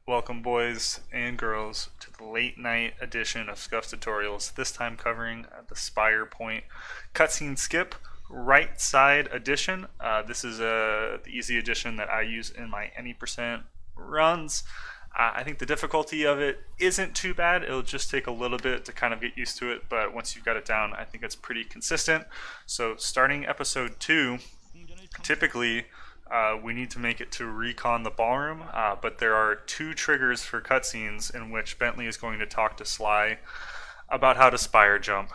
Welcome boys and girls to the late night edition of Scuffed Tutorials, this time covering the Spire Point cutscene skip right side edition. This is the easy edition that I use in my any percent runs. I think the difficulty of it isn't too bad. It'll just take a little bit to kind of get used to it, but once you've got it down, I think it's pretty consistent. So starting episode 2, typically we need to make it to recon the ballroom, but there are two triggers for cutscenes in which Bentley is going to talk to Sly about how to spire jump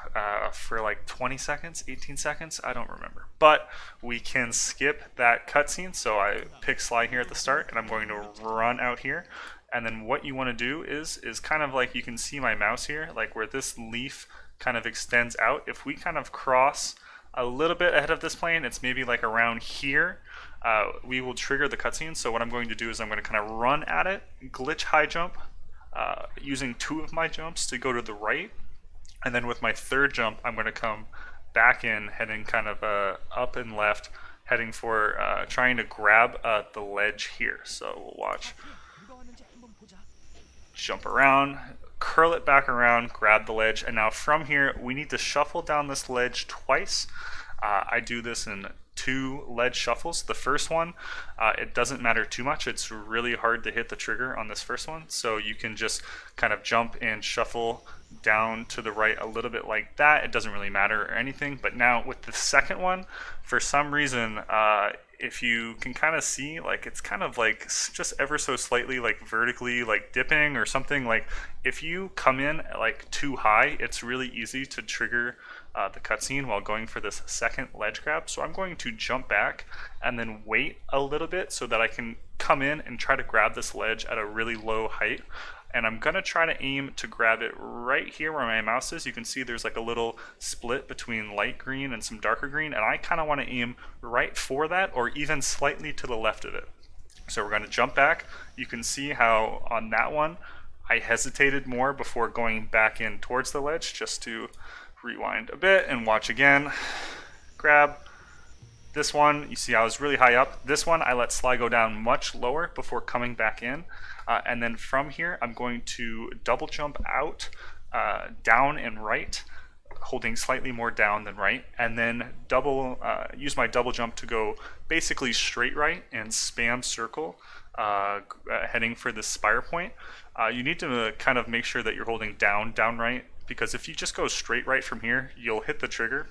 for like 20 seconds, 18 seconds, I don't remember. But we can skip that cutscene, so I pick Sly here at the start, and I'm going to run out here. And then what you want to do is kind of like, you can see my mouse here, like where this leaf kind of extends out. If we kind of cross a little bit ahead of this plane, it's maybe like around here, we will trigger the cutscene. So what I'm going to do is I'm going to kind of run at it, glitch high jump, using two of my jumps to go to the right, and then with my third jump I'm going to come back in, heading kind of up and left, heading for trying to grab the ledge here. So we'll watch. Jump around, curl it back around, grab the ledge, and now from here we need to shuffle down this ledge twice. I do this in 2 ledge shuffles. The first one, it doesn't matter too much. It's really hard to hit the trigger on this first one, so you can just kind of jump and shuffle down to the right a little bit like that. It doesn't really matter or anything. But now with the second one, for some reason, if you can kind of see, like it's kind of like just ever so slightly like vertically like dipping or something. Like if you come in like too high, it's really easy to trigger the cutscene while going for this second ledge grab. So I'm going to jump back and then wait a little bit so that I can come in and try to grab this ledge at a really low height. And I'm going to try to aim to grab it right here where my mouse is. You can see there's like a little split between light green and some darker green, and I kind of want to aim right for that or even slightly to the left of it. So we're going to jump back. You can see how on that one I hesitated more before going back in towards the ledge. Just to rewind a bit and watch again. Grab. This one, you see I was really high up. This one, I let Sly go down much lower before coming back in. And then from here, I'm going to double jump out, down and right, holding slightly more down than right, and then use my double jump to go basically straight right and spam circle, heading for the Spire Point. You need to kind of make sure that you're holding down right, because if you just go straight right from here, you'll hit the trigger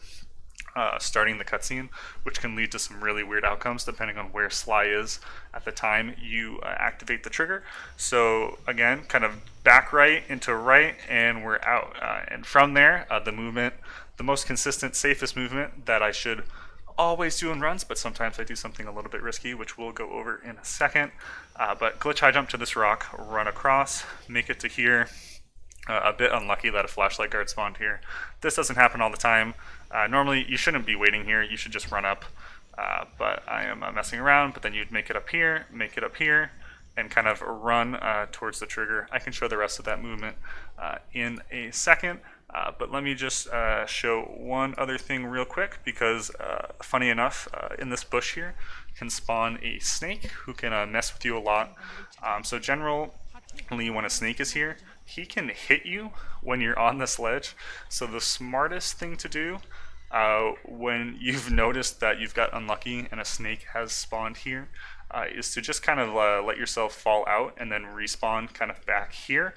starting the cutscene, which can lead to some really weird outcomes depending on where Sly is at the time you activate the trigger. So again, kind of back right into right, and we're out. And from there, the movement, the most consistent, safest movement that I should always do in runs, but sometimes I do something a little bit risky, which we'll go over in a second. But glitch high jump to this rock, run across, make it to here. A bit unlucky that a flashlight guard spawned here. This doesn't happen all the time. Normally you shouldn't be waiting here, you should just run up, but I am messing around. But then you'd make it up here, and kind of run towards the trigger. I can show the rest of that movement in a second, but let me just show one other thing real quick, because funny enough, in this bush here can spawn a snake who can mess with you a lot. So generally when a snake is here, he can hit you when you're on this ledge. So the smartest thing to do when you've noticed that you've got unlucky and a snake has spawned here is to just kind of let yourself fall out and then respawn kind of back here.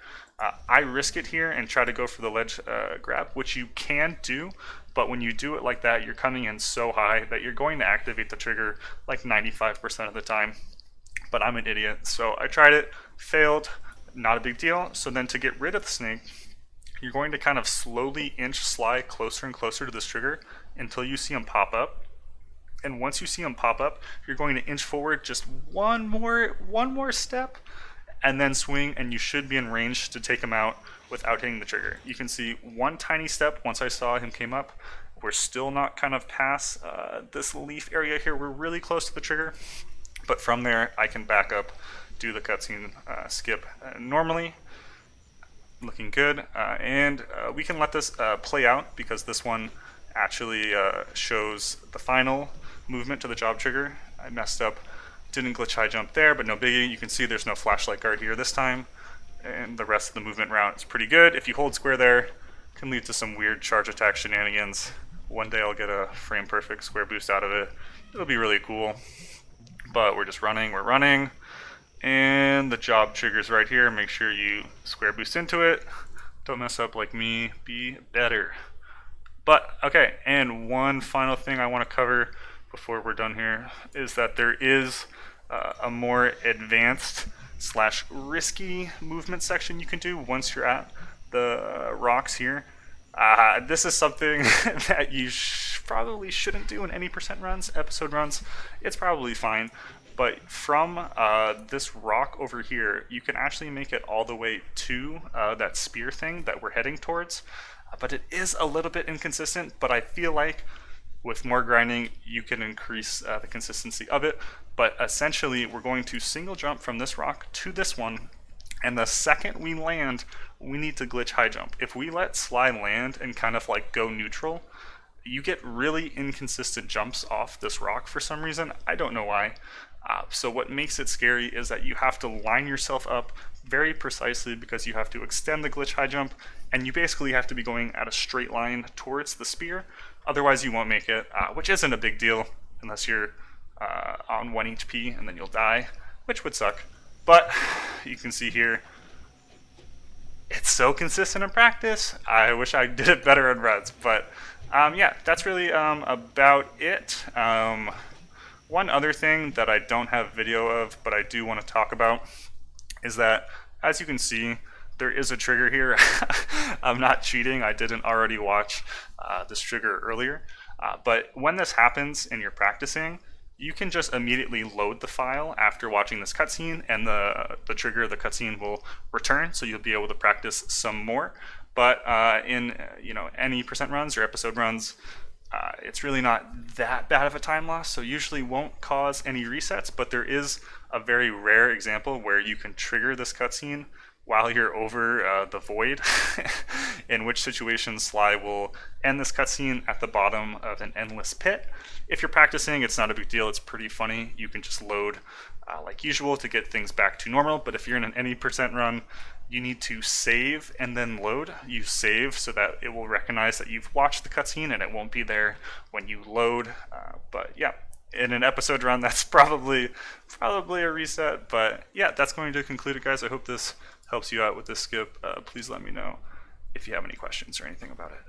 I risk it here and try to go for the ledge grab, which you can do, but when you do it like that, you're coming in so high that you're going to activate the trigger like 95% of the time. But I'm an idiot, so I tried it, failed. Not a big deal. So then to get rid of the snake, you're going to kind of slowly inch Sly closer and closer to this trigger until you see him pop up. And once you see him pop up, you're going to inch forward just one more step, and then swing, and you should be in range to take him out without hitting the trigger. You can see one tiny step once I saw him came up. We're still not kind of past this leaf area here. We're really close to the trigger, but from there I can back up, do the cutscene skip normally. Looking good, and we can let this play out, because this one actually shows the final movement to the job trigger. I messed up Didn't glitch high jump there, but no biggie. You can see there's no flashlight guard here this time, and the rest of the movement route is pretty good. If you hold square there, can lead to some weird charge attack shenanigans. One day I'll get a frame perfect square boost out of it. It'll be really cool. But we're just running, we're running. And the job triggers right here. Make sure you square boost into it. Don't mess up like me, be better. But, okay, and one final thing I want to cover before we're done here is that there is a more advanced / risky movement section you can do once you're at the rocks here. This is something that you probably shouldn't do in any percent runs, episode runs. It's probably fine. But from this rock over here, you can actually make it all the way to that spear thing that we're heading towards. But it is a little bit inconsistent, but I feel like with more grinding, you can increase the consistency of it. But essentially, we're going to single jump from this rock to this one, and the second we land, we need to glitch high jump. If we let slide land and kind of like go neutral, you get really inconsistent jumps off this rock for some reason. I don't know why. So what makes it scary is that you have to line yourself up very precisely because you have to extend the glitch high jump, and you basically have to be going at a straight line towards the spear. Otherwise you won't make it, which isn't a big deal unless you're on 1 HP and then you'll die, which would suck. But you can see here, it's so consistent in practice. I wish I did it better in runs, but yeah, that's really about it. One other thing that I don't have video of, but I do want to talk about, is that, as you can see, there is a trigger here. I'm not cheating, I didn't already watch this trigger earlier. But when this happens and you're practicing, you can just immediately load the file after watching this cutscene, and the trigger, the cutscene, will return, so you'll be able to practice some more. But in any percent runs or episode runs, it's really not that bad of a time loss, so usually won't cause any resets. But there is a very rare example where you can trigger this cutscene while you're over the void, in which situation Sly will end this cutscene at the bottom of an endless pit. If you're practicing, it's not a big deal, it's pretty funny. You can just load like usual to get things back to normal, but if you're in an any percent run, you need to save and then load. You save so that it will recognize that you've watched the cutscene and it won't be there when you load. But yeah, in an episode run, that's probably a reset. But yeah, that's going to conclude it, guys. I hope this helps you out with this skip. Please let me know if you have any questions or anything about it.